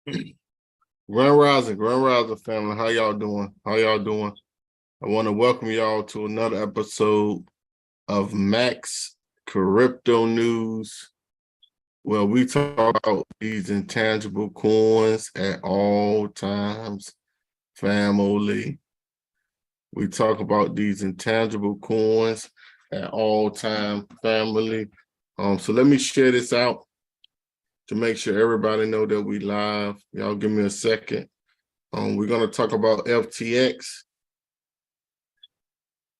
Grand Rising family. How y'all doing? How y'all doing? I want to welcome y'all to another episode of Max Crypto News, where we talk about these intangible coins at all times, family. We talk about these intangible coins at all time, family. So let me share this out to make sure everybody know that we live. Y'all give me a second. We're going to talk about FTX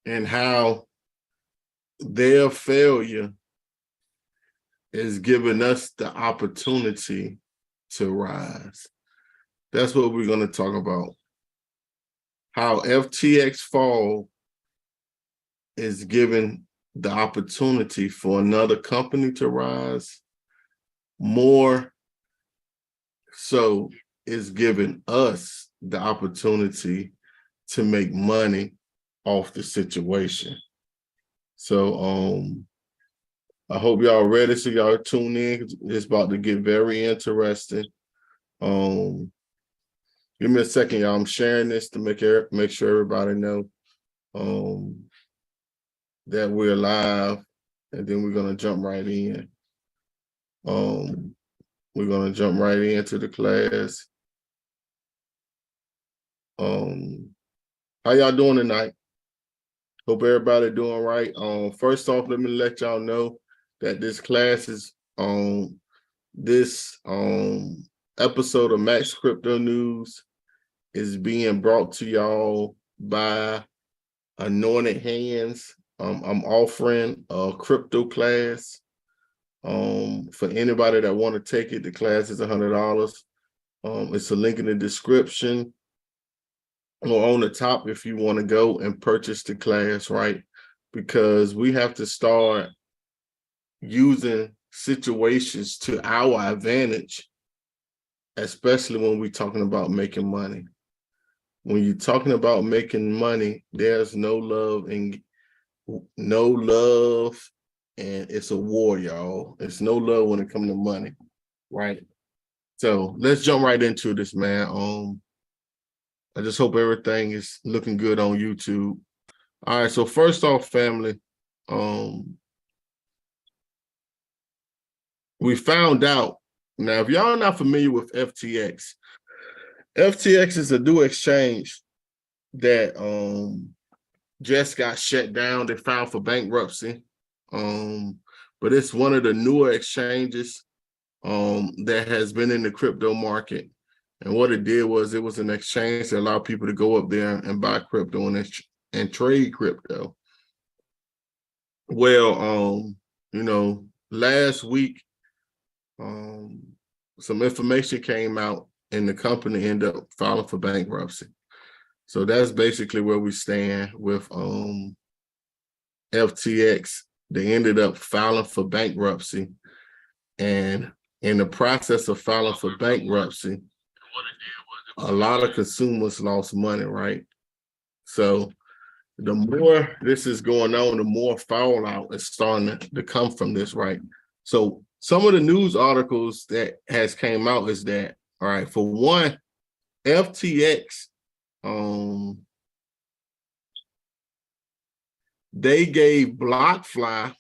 and how their failure is giving us the opportunity to rise. That's what we're going to talk about. How FTX fall is giving the opportunity for another company to rise. More so is giving us the opportunity to make money off the situation. So I hope y'all ready, so y'all tune in. It's about to get very interesting. Give me a second, y'all. I'm sharing this to make sure everybody know that we're live, and then we're gonna jump right in. We're gonna jump right into the class. How y'all doing tonight? Hope everybody doing right. First off, let me let y'all know that this class is this episode of Max Crypto News is being brought to y'all by Anointed Hands. I'm offering a crypto class. For anybody that want to take it, the class is $100. It's a link in the description or on the top if you want to go and purchase the class, right? Because we have to start using situations to our advantage, especially when we're talking about making money. When you're talking about making money, there's no love, and it's a war, y'all. It's no love when it comes to money, right? So let's jump right into this, man. I just hope everything is looking good on YouTube. All right, so first off, family, we found out. Now, if y'all are not familiar with FTX, FTX is a new exchange that just got shut down. They filed for bankruptcy. But it's one of the newer exchanges that has been in the crypto market. And what it did was it was an exchange that allowed people to go up there and buy crypto and trade crypto. Well, last week, some information came out and the company ended up filing for bankruptcy. So that's basically where we stand with FTX. They ended up filing for bankruptcy, and in the process of filing for bankruptcy, a lot of consumers lost money, right? So the more this is going on, the more fallout is starting to come from this, right? So some of the news articles that has came out is that, all right, for one, FTX, they gave BlockFi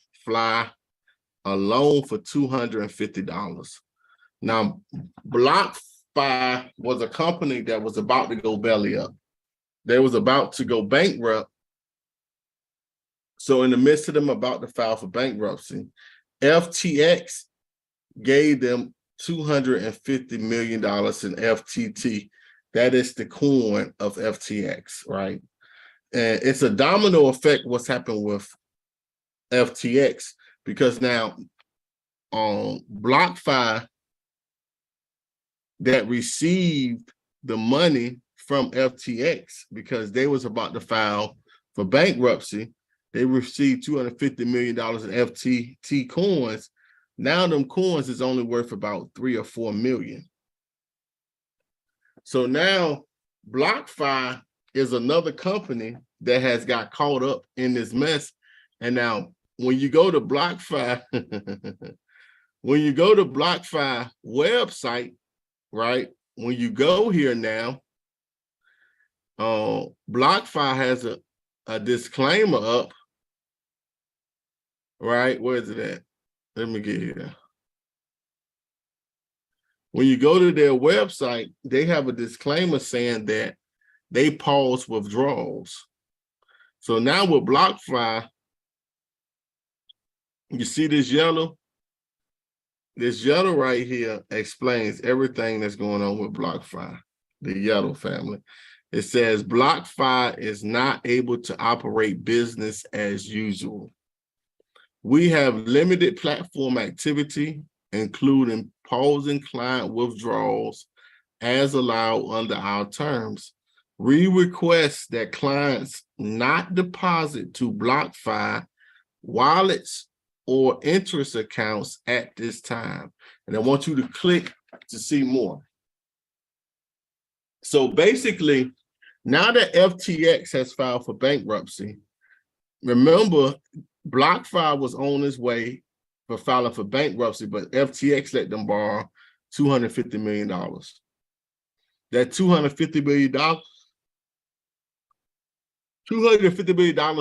a loan for $250. Now, BlockFi was a company that was about to go belly up. They was about to go bankrupt. So in the midst of them about to file for bankruptcy, FTX gave them $250 million in FTT. That is the coin of FTX, right? And it's a domino effect what's happened with FTX, because now BlockFi that received the money from FTX because they was about to file for bankruptcy, they received $250 million in FTT coins. Now them coins is only worth about 3 or 4 million. So now BlockFi is another company that has got caught up in this mess. And now when you go to BlockFi, when you go to BlockFi website, right, when you go here now, BlockFi has a disclaimer up, right? Where is it at? Let me get here. When you go to their website, they have a disclaimer saying that they pause withdrawals. So now with BlockFi, you see this yellow? This yellow right here explains everything that's going on with BlockFi, the yellow family. It says BlockFi is not able to operate business as usual. We have limited platform activity, including pausing client withdrawals as allowed under our terms. We request that clients not deposit to BlockFi wallets or interest accounts at this time. And I want you to click to see more. So basically, now that FTX has filed for bankruptcy, remember, BlockFi was on its way for filing for bankruptcy, but FTX let them borrow $250 million. That $250 million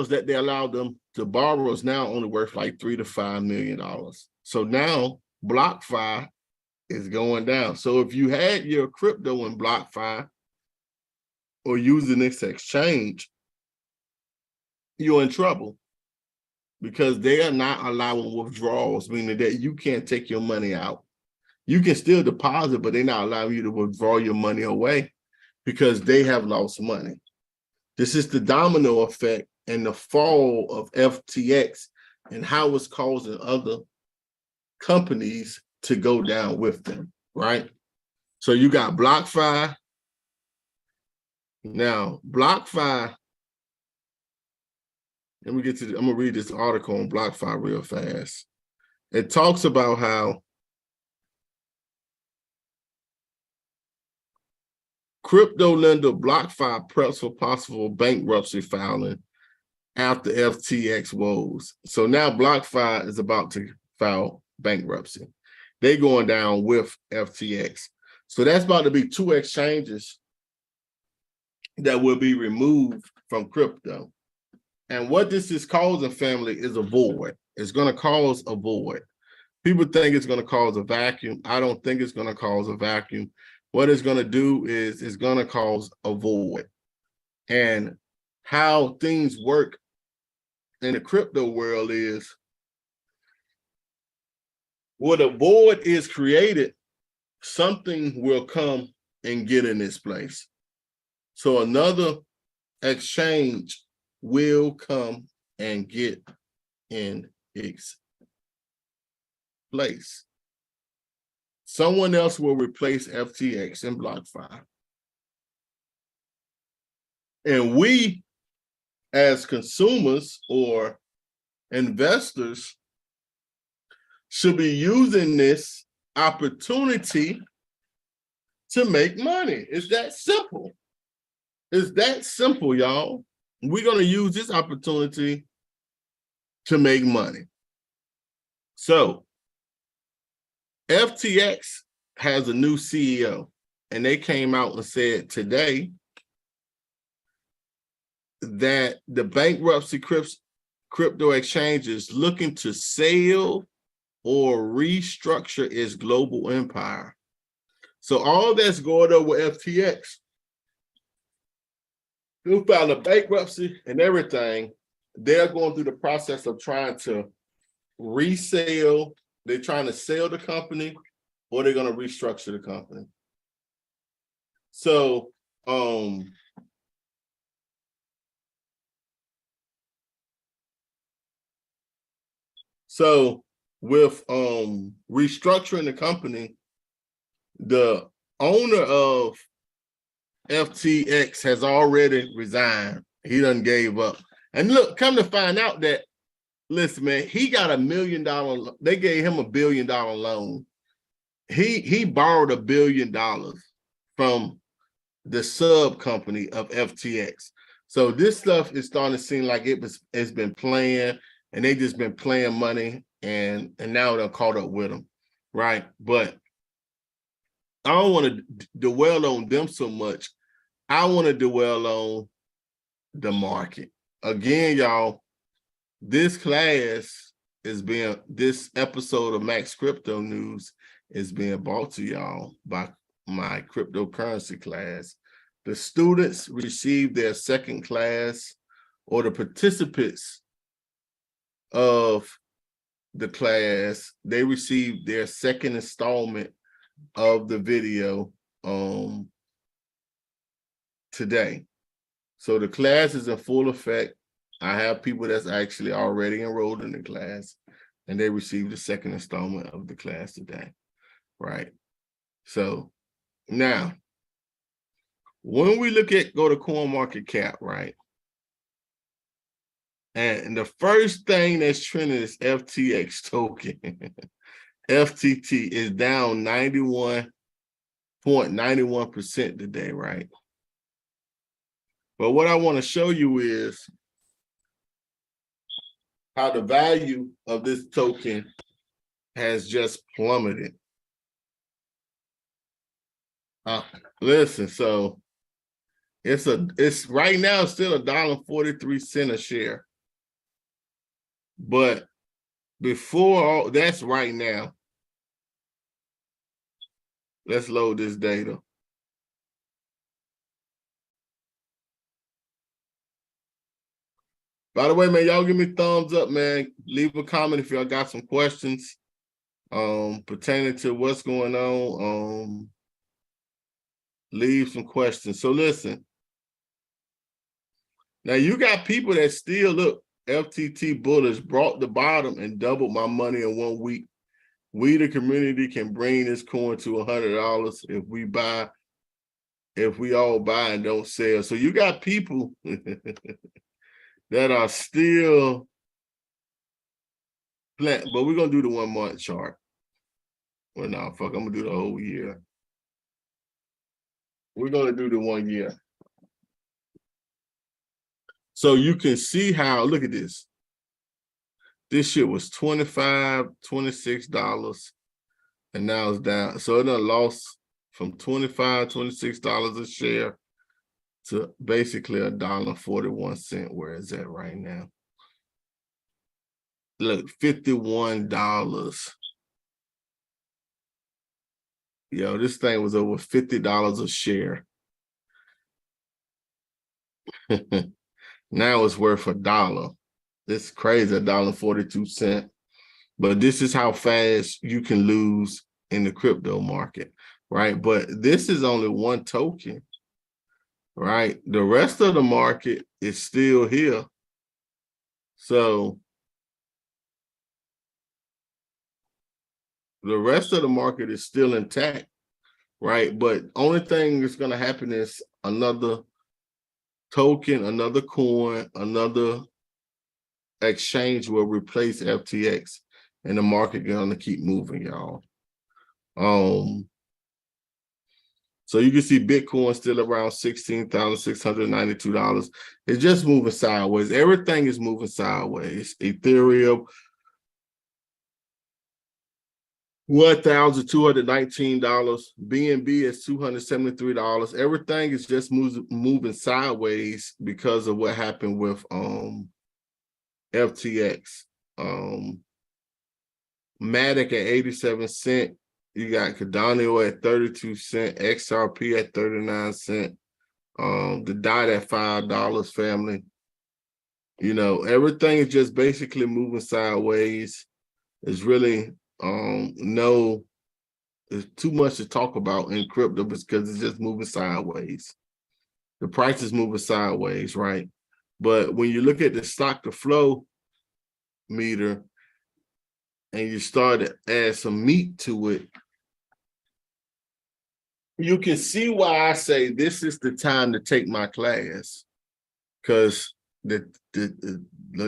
that they allowed them to borrow is now only worth like $3 to $5 million. So now BlockFi is going down. So if you had your crypto in BlockFi or using this exchange, you're in trouble because they are not allowing withdrawals, meaning that you can't take your money out. You can still deposit, but they're not allowing you to withdraw your money away because they have lost money. This is the domino effect and the fall of FTX and how it's causing other companies to go down with them, right? So you got BlockFi. Now, BlockFi, let me get to, I'm gonna read this article on BlockFi real fast. It talks about how crypto lender BlockFi preps for possible bankruptcy filing after FTX woes. So now BlockFi is about to file bankruptcy. They're going down with FTX. So that's about to be 2 exchanges that will be removed from crypto. And what this is causing, family, is a void. It's going to cause a void. People think it's going to cause a vacuum. I don't think it's going to cause a vacuum. What it's going to do is it's going to cause a void. And how things work in the crypto world is when a void is created, something will come and get in its place. So another exchange will come and get in its place. Someone else will replace FTX and BlockFi. And we, as consumers or investors, should be using this opportunity to make money. It's that simple. It's that simple, y'all. We're going to use this opportunity to make money. So FTX has a new CEO, and they came out and said today that the bankruptcy crypto exchange is looking to sell or restructure its global empire. So all that's going on with FTX, who filed a bankruptcy and everything, they're going through the process of trying to resell. They're trying to sell the company, or they're going to restructure the company. So, with restructuring the company, the owner of FTX has already resigned. He done gave up. And look, come to find out that, listen, man, he got $1 million. They gave him $1 billion loan. He borrowed $1 billion from the sub company of FTX. So this stuff is starting to seem like it's been playing, and they just been playing money, and now they're caught up with them, right? But I don't want to dwell on them so much. I want to dwell on the market. Again, y'all, this episode of Max Crypto News is being brought to y'all by my cryptocurrency class. The students received their second class, or the participants of the class, they received their second installment of the video today. So the class is in full effect. I have people that's actually already enrolled in the class, and they received the second installment of the class today, right? So now, when we go to CoinMarketCap, right? And the first thing that's trending is FTX token. FTT is down 91.91% today, right? But what I want to show you is how the value of this token has just plummeted. Listen, so it's right now still $1.43 a share. But before that's right now. Let's load this data. By the way, man, y'all give me thumbs up, man. Leave a comment if y'all got some questions pertaining to what's going on. Leave some questions. So listen. Now you got people that still look FTT bullish, brought the bottom and doubled my money in 1 week. We, the community, can bring this coin to $100 if we all buy and don't sell. So you got people that are still playing, but we're gonna do the 1 month chart. Well, no, fuck, I'm gonna do the whole year. We're gonna do the 1 year. So you can see how, look at this. This shit was $25, $26, and now it's down. So it done lost from $25, $26 a share to basically $1.41, where it's at right now. Look, $51. Yo, this thing was over $50 a share. Now it's worth $1. It's crazy, $1.42. But this is how fast you can lose in the crypto market, right? But this is only one token, right? The rest of the market is still here. So the rest of the market is still intact, right? But only thing that's going to happen is another token, another coin, another exchange will replace FTX, and the market gonna keep moving, y'all. So you can see Bitcoin still around $16,692. It's just moving sideways. Everything is moving sideways. Ethereum, $1,219. BNB is $273. Everything is just moving sideways because of what happened with FTX. Matic at 87 cents. You got Cardano at 32 cents, XRP at 39 cents, the DOT at $5, family. You know, everything is just basically moving sideways. There's really there's too much to talk about in crypto because it's just moving sideways. The price is moving sideways, right? But when you look at the stock to flow meter and you start to add some meat to it, you can see why I say this is the time to take my class, because the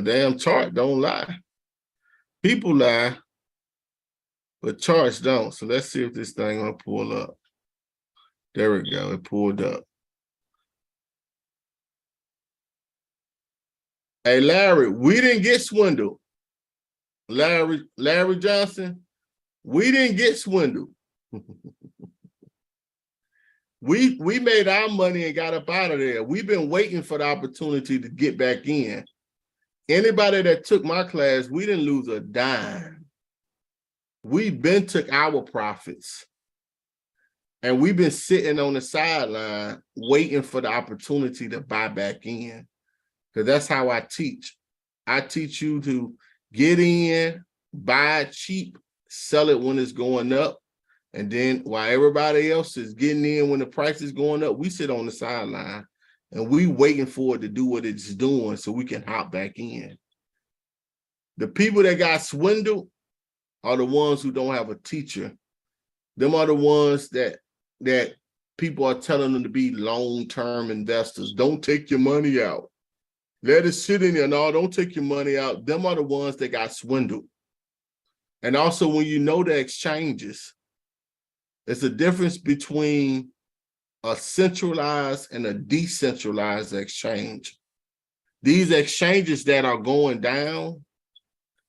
damn chart don't lie. People lie, but charts don't. So let's see if this thing gonna pull up. There we go. It pulled up. Hey, Larry, we didn't get swindled. Larry Johnson, we didn't get swindled. We made our money and got up out of there. We've been waiting for the opportunity to get back in. Anybody that took my class, we didn't lose a dime. We've been took our profits. And we've been sitting on the sideline waiting for the opportunity to buy back in. Because that's how I teach. I teach you to get in, buy cheap, sell it when it's going up. And then while everybody else is getting in when the price is going up, we sit on the sideline and we waiting for it to do what it's doing so we can hop back in. The people that got swindled are the ones who don't have a teacher. Them are the ones that people are telling them to be long-term investors. Don't take your money out. Let it sit in there. No, don't take your money out. Them are the ones that got swindled. And also when you know the exchanges, it's a difference between a centralized and a decentralized exchange. These exchanges that are going down,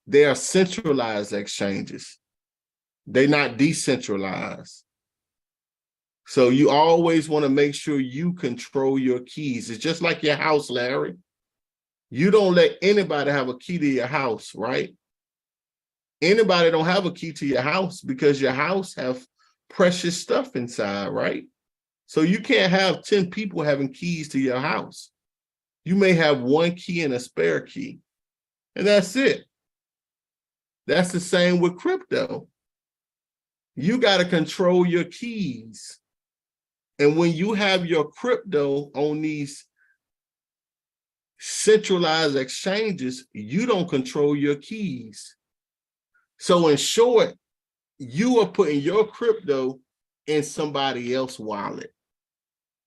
they are centralized exchanges. They're not decentralized. So you always want to make sure you control your keys. It's just like your house, Larry. You don't let anybody have a key to your house, right? Anybody don't have a key to your house because your house have precious stuff inside, right? So you can't have 10 people having keys to your house. You may have one key and a spare key, and that's it. That's the same with crypto. You got to control your keys. And when you have your crypto on these centralized exchanges, you don't control your keys. So in short, you are putting your crypto in somebody else's wallet.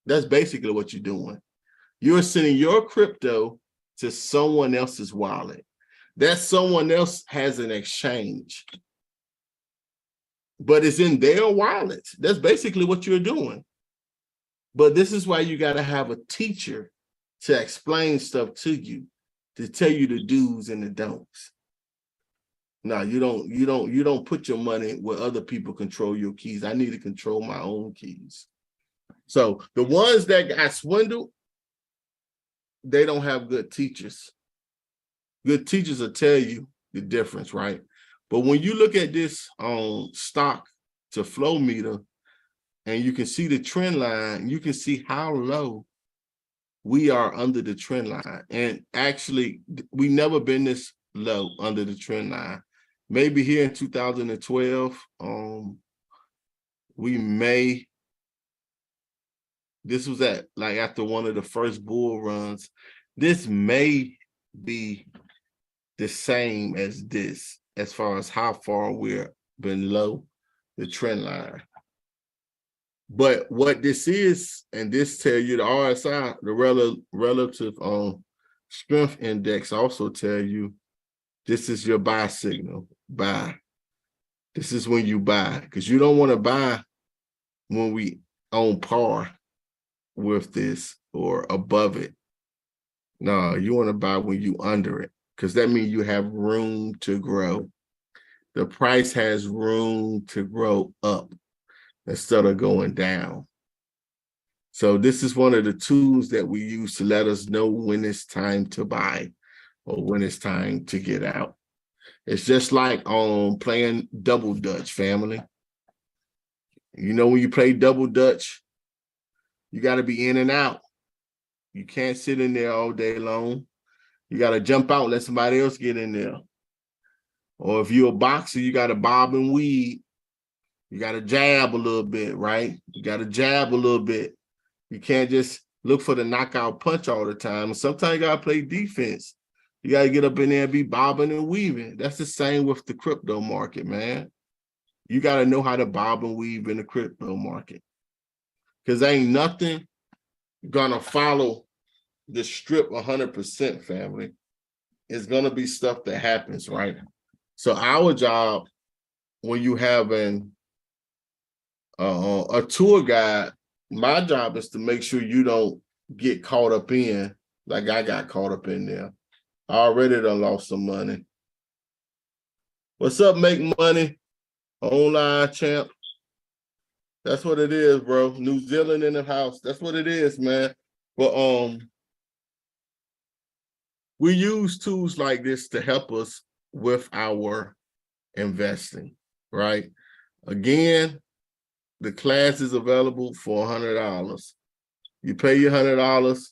That's basically what you're doing. You're sending your crypto to someone else's wallet. That someone else has an exchange, but it's in their wallet. That's basically what you're doing. But this is why you got to have a teacher to explain stuff to you, to tell you the do's and the don'ts. No, you don't put your money where other people control your keys. I need to control my own keys. So the ones that got swindled, they don't have good teachers. Good teachers will tell you the difference, right? But when you look at this stock to flow meter, and you can see the trend line, you can see how low we are under the trend line. And actually, we never been this low under the trend line. Maybe here in 2012, this was at like after one of the first bull runs. This may be the same as this, as far as how far we're below the trend line. But what this is, and this tell you the RSI, the relative strength index, also tell you this is your buy signal. Buy. This is when you buy, because you don't want to buy when we on par with this or above it. No, you want to buy when you under it, because that means you have room to grow. The price has room to grow up instead of going down. So this is one of the tools that we use to let us know when it's time to buy or when it's time to get out. It's just like playing double dutch, family. You know, when you play double dutch, you got to be in and out. You can't sit in there all day long. You got to jump out, let somebody else get in there. Or if you're a boxer, you got to bob and weave. You got to jab a little bit, right? You got to jab a little bit. You can't just look for the knockout punch all the time. Sometimes you got to play defense. You got to get up in there and be bobbing and weaving. That's the same with the crypto market, man. You got to know how to bob and weave in the crypto market, because ain't nothing going to follow the strip 100%, family. It's going to be stuff that happens, right? So our job when you have a tour guide, my job is to make sure you don't get caught up in like I got caught up in there. I already done lost some money. What's up, Make Money? Online champ. That's what it is, bro. New Zealand in the house. That's what it is, man. But we use tools like this to help us with our investing, right? Again, the class is available for $100. You pay your $100,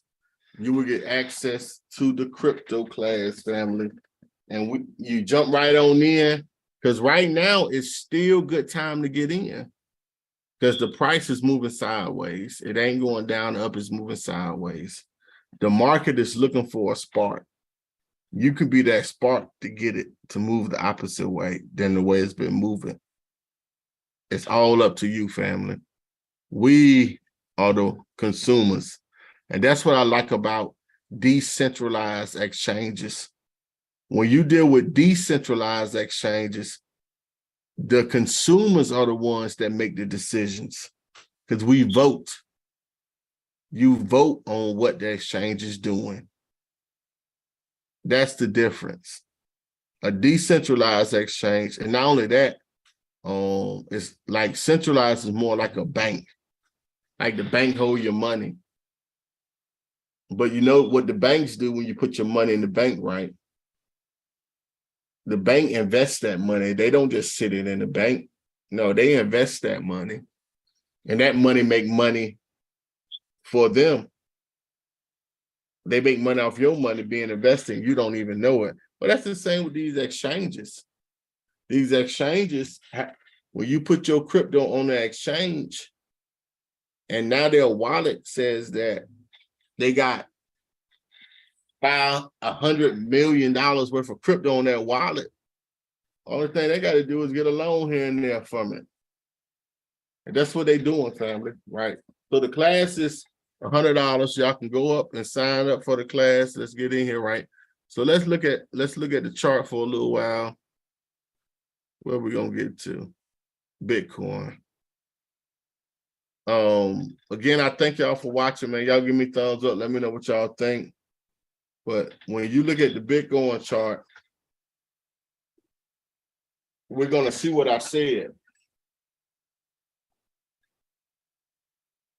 you will get access to the crypto class, family. And you jump right on in, because right now it's still good time to get in, because the price is moving sideways. It ain't going down, up, it's moving sideways. The market is looking for a spark. You could be that spark to get it to move the opposite way than the way it's been moving. It's all up to you, family. We are the consumers. And that's what I like about decentralized exchanges. When you deal with decentralized exchanges, the consumers are the ones that make the decisions, because we vote. You vote on what the exchange is doing. That's the difference. A decentralized exchange, and not only that, it's like centralized is more like a bank. Like the bank hold your money. But you know what the banks do when you put your money in the bank, right? The bank invests that money. They don't just sit it in the bank. No, they invest that money. And that money make money for them. They make money off your money being invested. You don't even know it. But that's the same with these exchanges. These exchanges, when you put your crypto on the exchange, and now their wallet says that they got $100 million worth of crypto on their wallet. Only thing they got to do is get a loan here and there from it. And that's what they're doing, family, right? So the class is $100. Y'all can go up and sign up for the class. Let's get in here, right? So let's look at the chart for a little while. Where are we gonna get to? Bitcoin. Again, I thank y'all for watching, man. Y'all give me thumbs up. Let me know what y'all think. But when you look at the Bitcoin chart, we're gonna see what I said.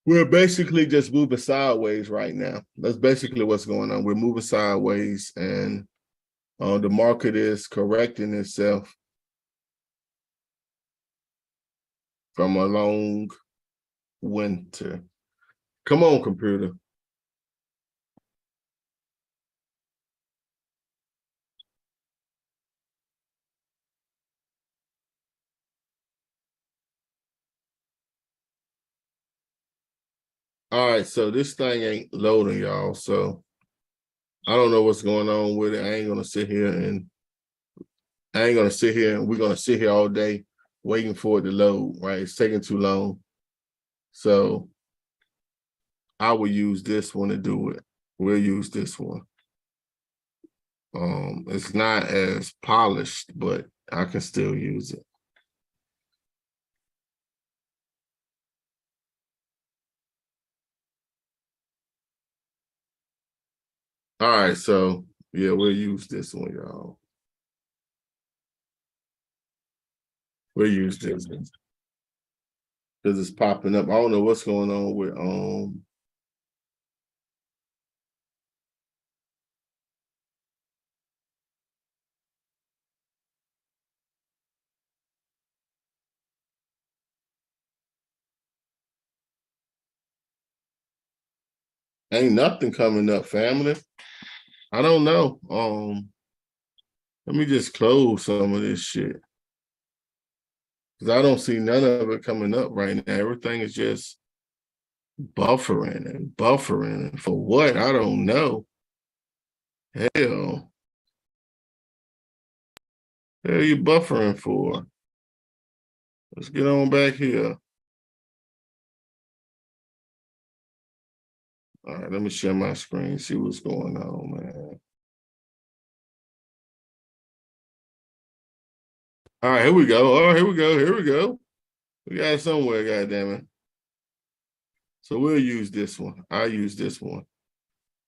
We're basically just moving sideways right now. That's basically what's going on. We're moving sideways, and the market is correcting itself from a long winter. Come on, computer. All right, so this thing ain't loading, y'all. So I don't know what's going on with it. I ain't gonna sit here and we're gonna sit here all day waiting for it to load, right? It's taking too long. So I will use this one to do it. We'll use this one. It's not as polished, but I can still use it. All right, so yeah, we'll use this one, y'all. We'll use this one because it's popping up. I don't know what's going on with ain't nothing coming up, family. I don't know. Let me just close some of this shit, because I don't see none of it coming up right now. Everything is just buffering and buffering. And for what? I don't know. Hell. Hell you buffering for? Let's get on back here. All right, let me share my screen, see what's going on, man. All right, here we go. Oh, here we go. Here we go. We got it somewhere, goddammit. So we'll use this one. I'll use this one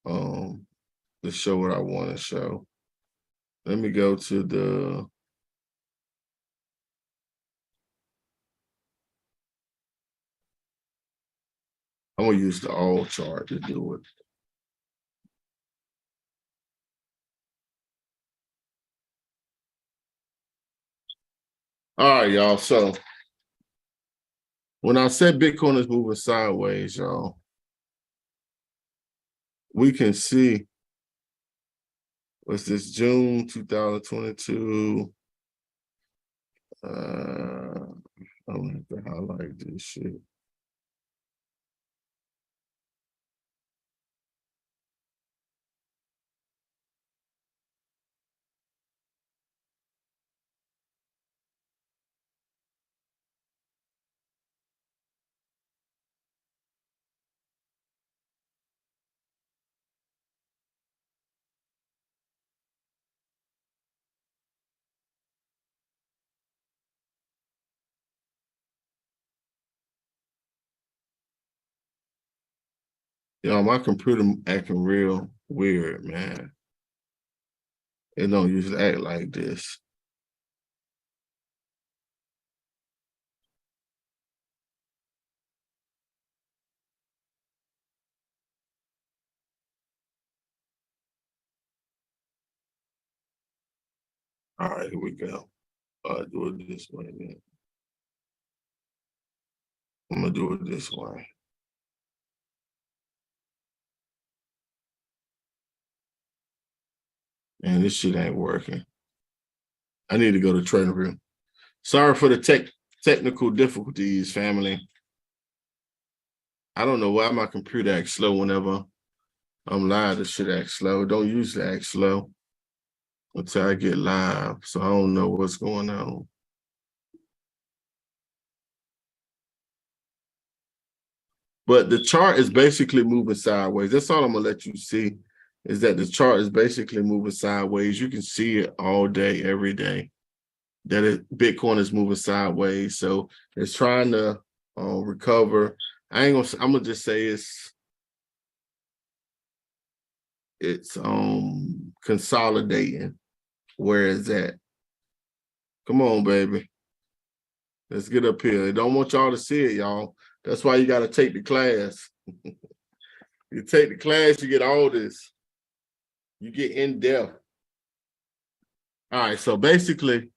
to show what I want to show. Let me go to the I'm gonna use the all chart to do it. All right, y'all. So when I said Bitcoin is moving sideways, y'all, we can see what's this June 2022. I'm gonna have to highlight this shit. Yo, my computer acting real weird, man. It don't usually act like this. All right, here we go. Do it this way, man. I'm gonna do it this way. Man, this shit ain't working. I need to go to Trading View. Sorry for the technical difficulties, family. I don't know why my computer acts slow whenever I'm live. This shit acts slow. Don't usually act slow until I get live. So I don't know what's going on. But the chart is basically moving sideways. That's all I'm gonna let you see, is that the chart is basically moving sideways. You can see it all day, every day, that Bitcoin is moving sideways. So it's trying to recover. I'm gonna just say it's consolidating where it's at. Come on, baby. Let's get up here. I don't want y'all to see it, y'all. That's why you got to take the class. You take the class, you get all this. You get in depth. All right, so basically,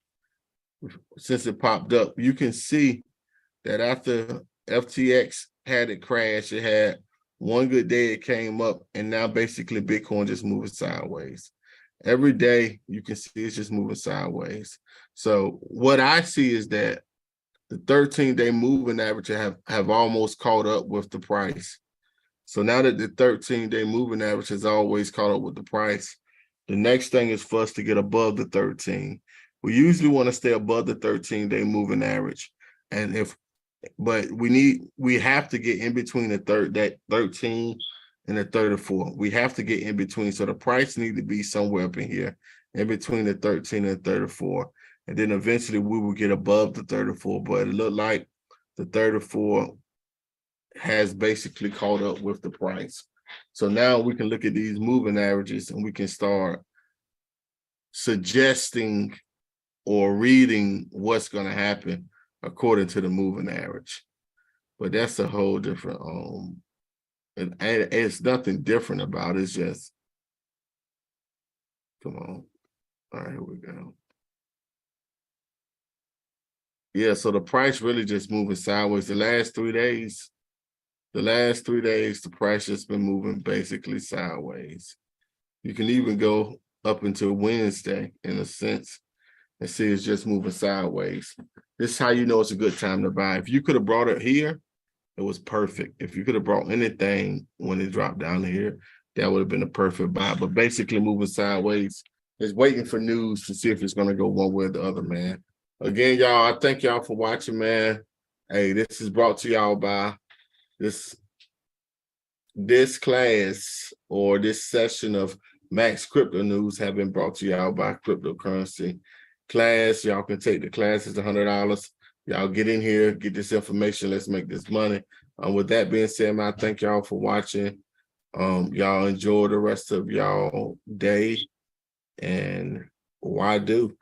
since it popped up, you can see that after FTX had it crash, it had one good day, it came up, and now basically Bitcoin just moving sideways. Every day you can see it's just moving sideways. So what I see is that the 13-day moving average have almost caught up with the price. So now that the 13-day moving average has always caught up with the price, the next thing is for us to get above the 13. We usually want to stay above the 13-day moving average. But we have to get in between that 13 and the 34. We have to get in between. So the price need to be somewhere up in here, in between the 13 and 34. And then eventually we will get above the 34. But it looked like the 34 has basically caught up with the price. So now we can look at these moving averages and we can start suggesting or reading what's going to happen according to the moving average. But that's a whole different and it's nothing different about it. It's just, come on. All right, here we go. Yeah, so the price really just moving sideways. The last 3 days, the price just been moving basically sideways. You can even go up until Wednesday in a sense and see it's just moving sideways. This is how you know it's a good time to buy. If you could have brought it here, it was perfect. If you could have brought anything when it dropped down to here, that would have been a perfect buy. But basically moving sideways is waiting for news to see if it's going to go one way or the other, man. Again, y'all, I thank y'all for watching, man. Hey, this is brought to y'all by this class or this session of Max Crypto News have been brought to y'all by Cryptocurrency Class. Y'all can take the class. It's $100. Y'all get in here, get this information. Let's make this money. With that being said, man, I thank y'all for watching. Y'all enjoy the rest of y'all day, and why do?